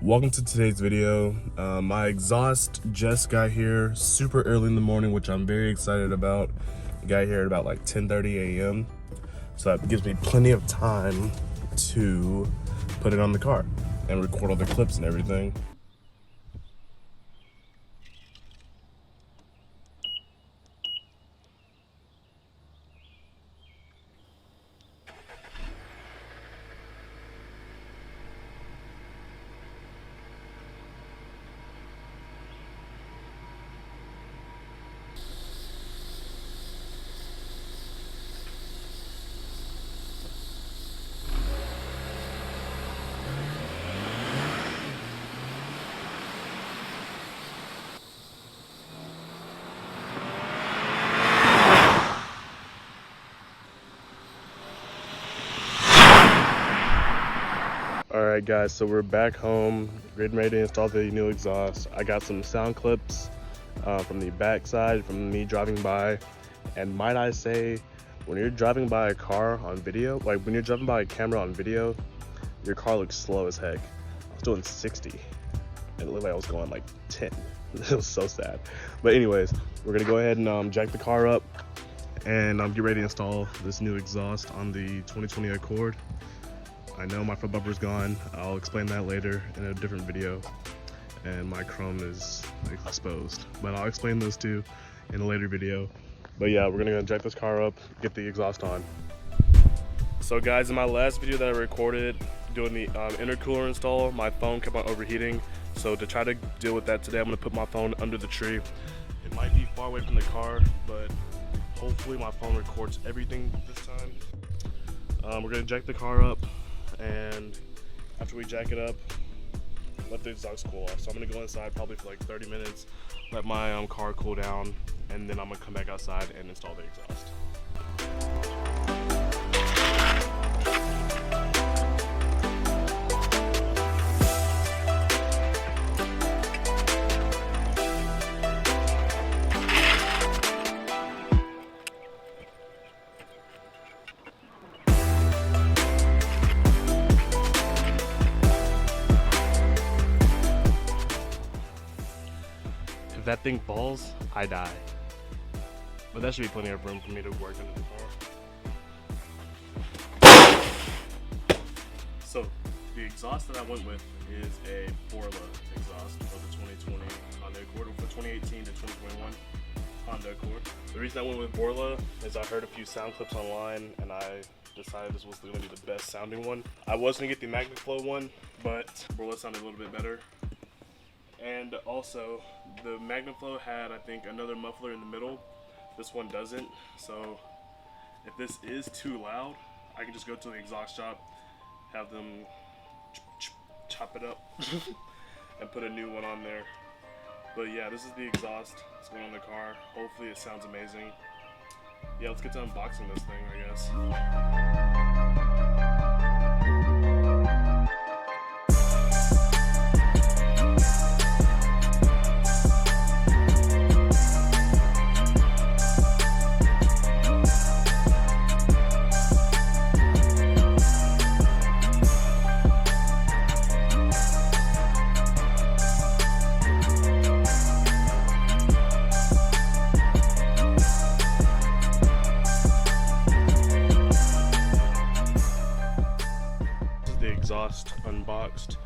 Welcome to today's video. My exhaust just got here super early in the morning, which I'm very excited about. It got here at about like 10:30 a.m. So that gives me plenty of time to put it on the car and record all the clips and everything. Alright guys, so we're back home, getting ready to install the new exhaust. I got some sound clips from the back side, from me driving by. And might I say, when you're driving by a car on video, like when you're driving by a camera on video, your car looks slow as heck. I was doing 60 and it looked like I was going like 10. It was so sad. But anyways, we're gonna go ahead and jack the car up and get ready to install this new exhaust on the 2020 Accord. I know my front bumper's gone. I'll explain that later in a different video. And my chrome is exposed. But I'll explain those two in a later video. But yeah, we're gonna go jack this car up, get the exhaust on. So guys, in my last video that I recorded doing the intercooler install, my phone kept on overheating. So to try to deal with that today, I'm gonna put my phone under the tree. It might be far away from the car, but hopefully my phone records everything this time. We're gonna jack the car up, and after we jack it up, let the exhaust cool off. So I'm gonna go inside probably for like 30 minutes, let my car cool down, and then I'm gonna come back outside and install the exhaust. If that thing falls, I die. But that should be plenty of room for me to work under the car. So the exhaust that I went with is a Borla exhaust for the 2020 Honda Accord, or for 2018 to 2021 Honda Accord. The reason I went with Borla is I heard a few sound clips online and I decided this was going to be the best sounding one. I was going to get the MagnaFlow one, but Borla sounded a little bit better. And also, the MagnaFlow had, I think, another muffler in the middle. This one doesn't. So if this is too loud, I can just go to the exhaust shop, have them chop it up, and put a new one on there. But yeah, this is the exhaust. It's going on the car. Hopefully it sounds amazing. Yeah, let's get to unboxing this thing, I guess. Exhaust unboxed,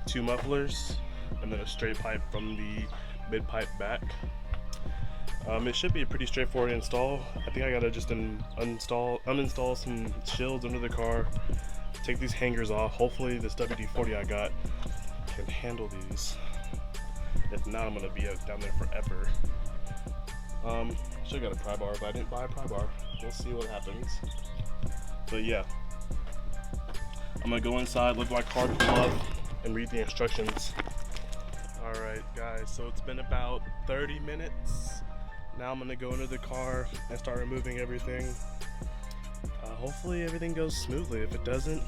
2 mufflers, and then a straight pipe from the mid pipe back. It should be a pretty straightforward install. I think I gotta just uninstall some shields under the car, take these hangers off. Hopefully this WD-40 I got can handle these. If not, I'm gonna be down there forever. Should've got a pry bar, but I didn't buy a pry bar. We'll see what happens. But yeah, I'm gonna go inside, let my car cool up, and read the instructions. Alright guys, so it's been about 30 minutes. Now I'm gonna go into the car and start removing everything. Hopefully everything goes smoothly. If it doesn't,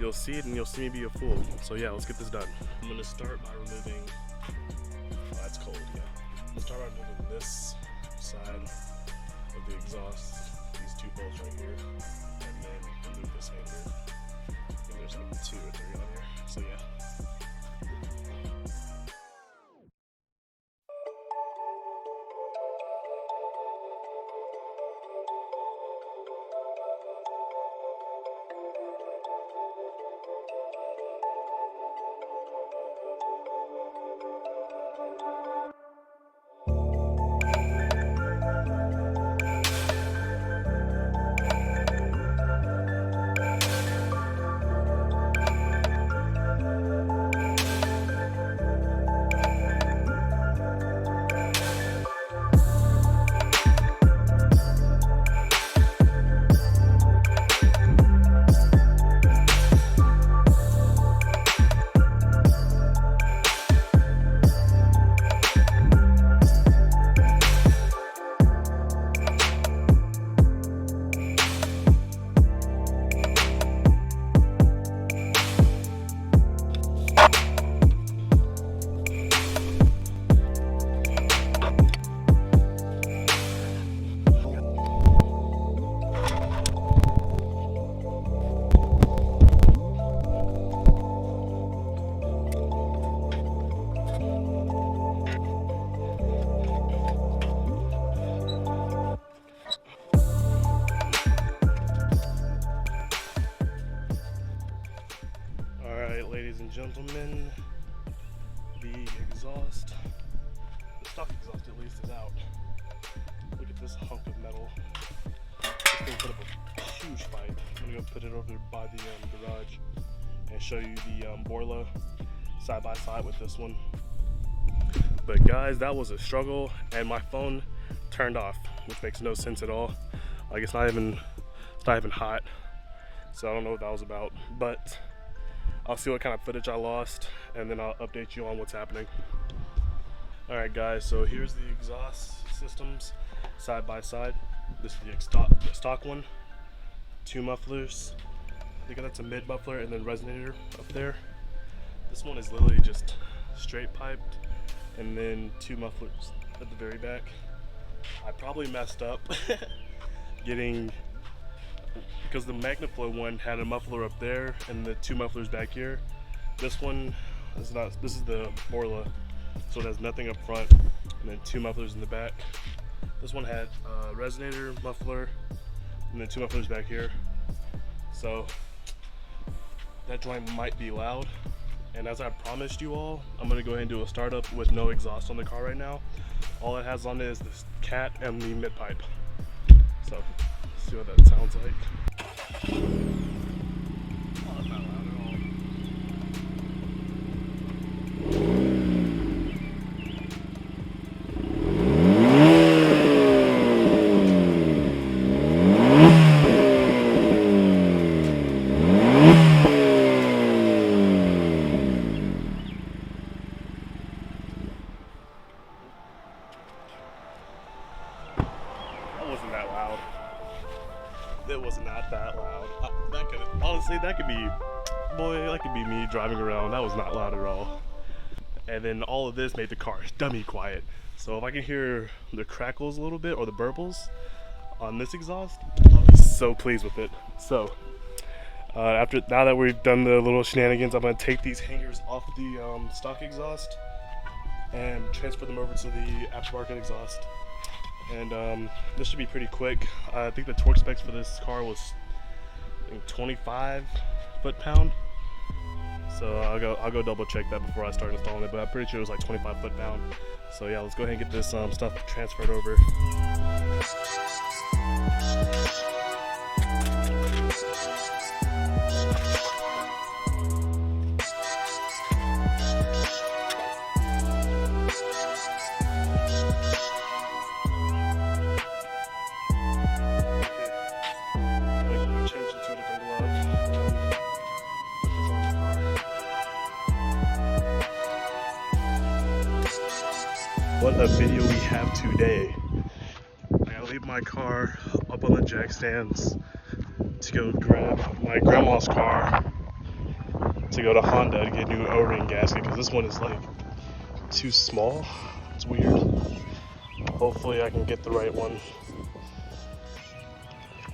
you'll see it and you'll see me be a fool. So yeah, let's get this done. I'm gonna start by removing, oh, that's cold, yeah. I'm gonna start by removing this side of the exhaust, these 2 bolts right here, and then remove this hanger. There's like 2 or 3 on here, so yeah. Alright, ladies and gentlemen, the exhaust, the stock exhaust at least, is out. Look at this hunk of metal. This thing put up a huge fight. I'm gonna go put it over by the garage and show you the Borla side by side with this one. But guys, that was a struggle, and my phone turned off, which makes no sense at all. Like it's not even hot, so I don't know what that was about. But I'll see what kind of footage I lost, and then I'll update you on what's happening. Alright guys, so here's the exhaust systems side by side. This is the stock one. 2 mufflers. I think that's a mid muffler and then resonator up there. This one is literally just straight piped, and then 2 mufflers at the very back. I probably messed up getting, because the Magnaflow one had a muffler up there and the 2 mufflers back here. This one is not. This is the Borla, so it has nothing up front and then 2 mufflers in the back. This one had a resonator, muffler, and then 2 mufflers back here. So that joint might be loud. And as I promised you all, I'm gonna go ahead and do a startup with no exhaust on the car right now. All it has on it is this cat and the mid pipe. So let's see what that sounds like. Oh, it's not loud at all. Wasn't that loud. It was not that loud. That could, honestly, that could be me driving around. That was not loud at all. And then all of this made the car dummy quiet. So if I can hear the crackles a little bit or the burbles on this exhaust, I'll be so pleased with it. So now that we've done the little shenanigans, I'm gonna take these hangers off the stock exhaust and transfer them over to the aftermarket exhaust. And this should be pretty quick. I think the torque specs for this car was, I think, 25 foot-pound. So I'll go double check that before I start installing it, but I'm pretty sure it was like 25 foot-pound. So yeah, let's go ahead and get this stuff transferred over. What a video we have today. I gotta leave my car up on the jack stands to go grab my grandma's car to go to Honda to get a new O-ring gasket, because this one is like too small. It's weird. Hopefully I can get the right one.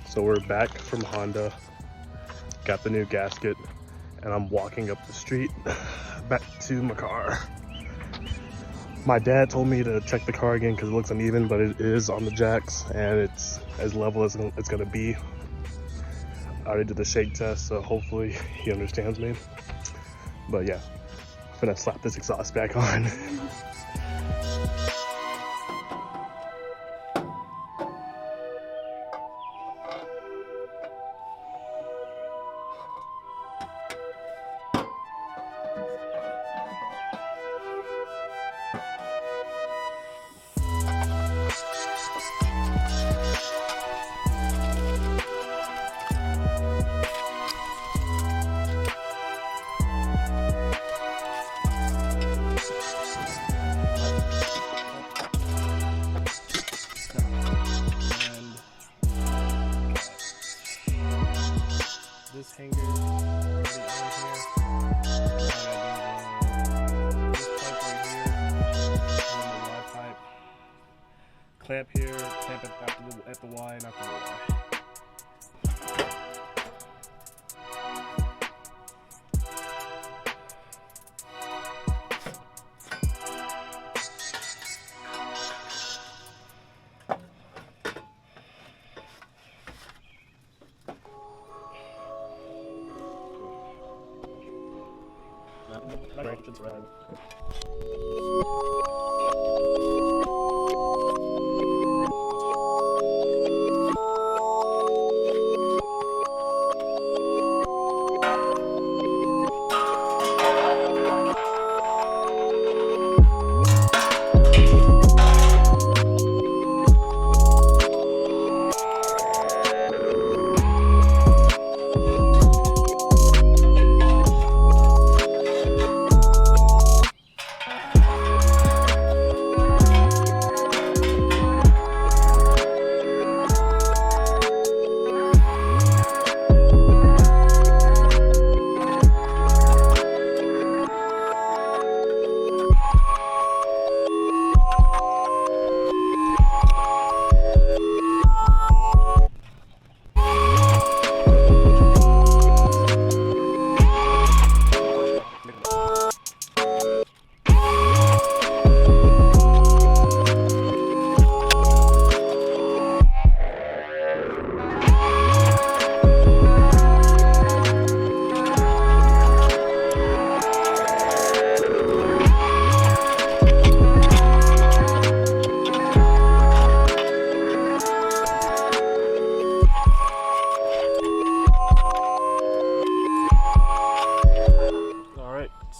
So we're back from Honda, got the new gasket, and I'm walking up the street back to my car. My dad told me to check the car again because it looks uneven, but it is on the jacks and it's as level as it's gonna be. I already did the shake test, so hopefully he understands me. But yeah, I'm gonna slap this exhaust back on. This hanger already on here. This pipe right here, and then the Y pipe. Clamp here, clamp it at the Y and after the Y.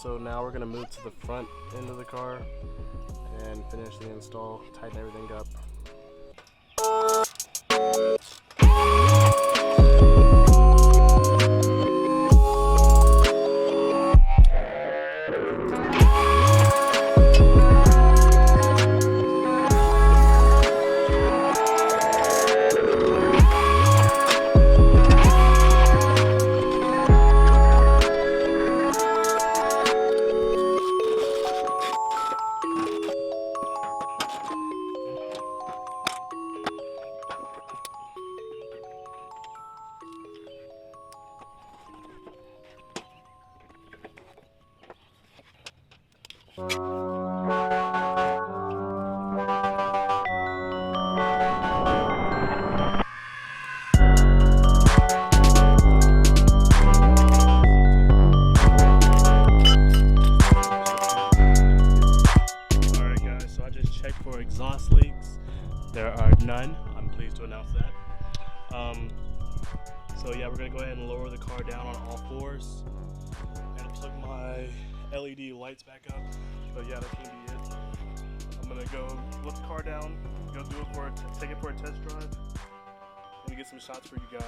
So now we're gonna move to the front end of the car and finish the install, tighten everything up. For exhaust leaks, there are none. I'm pleased to announce that. So yeah, we're gonna go ahead and lower the car down on all fours and plug my LED lights back up. But yeah, that's gonna be it. I'm gonna go lift the car down, go do it for take it for a test drive, and get some shots for you guys.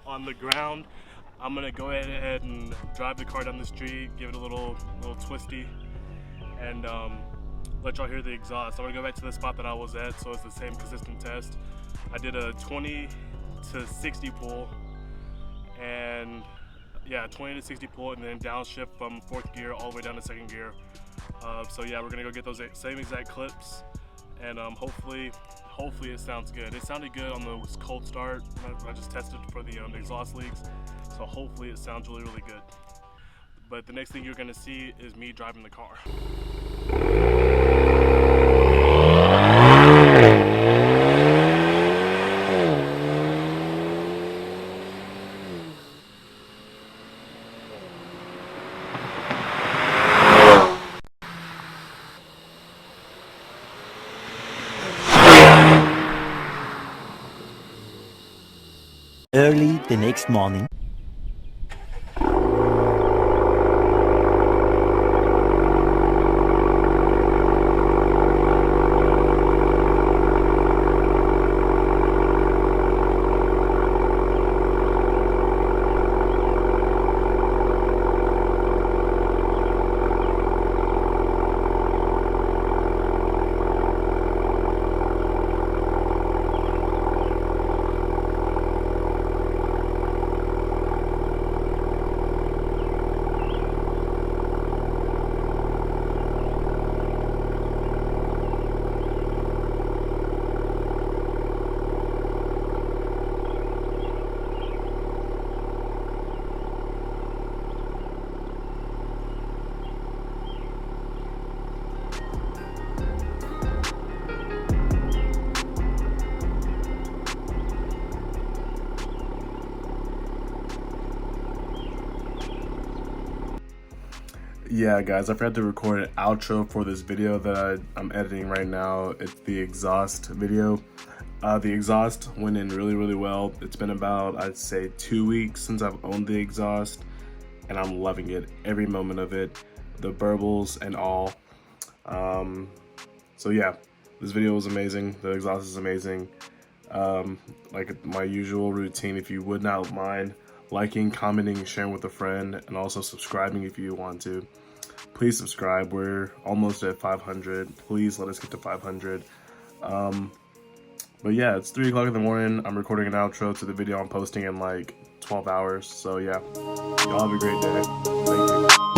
On the ground, I'm gonna go ahead and drive the car down the street, give it a little twisty, and let y'all hear the exhaust. I'm gonna go back to the spot that I was at, so it's the same consistent test. I did a 20 to 60 pull, and yeah, 20 to 60 pull, and then downshift from 4th gear all the way down to 2nd gear. So yeah, we're gonna go get those same exact clips, and hopefully it sounds good. It sounded good on the cold start when I just tested for the exhaust leaks, so hopefully it sounds really good. But the next thing you're gonna see is me driving the car. Early the next morning. Yeah, guys, I forgot to record an outro for this video that I'm editing right now. It's the exhaust video. The exhaust went in really well. It's been about, I'd say, 2 weeks since I've owned the exhaust, and I'm loving it, every moment of it, the burbles and all. So yeah, this video was amazing. The exhaust is amazing. Like my usual routine, if you would not mind liking, commenting, sharing with a friend, and also subscribing if you want to. Please subscribe. We're almost at 500. Please let us get to 500. But yeah, it's 3 o'clock in the morning. I'm recording an outro to the video I'm posting in like 12 hours. So yeah, y'all have a great day. Thank you.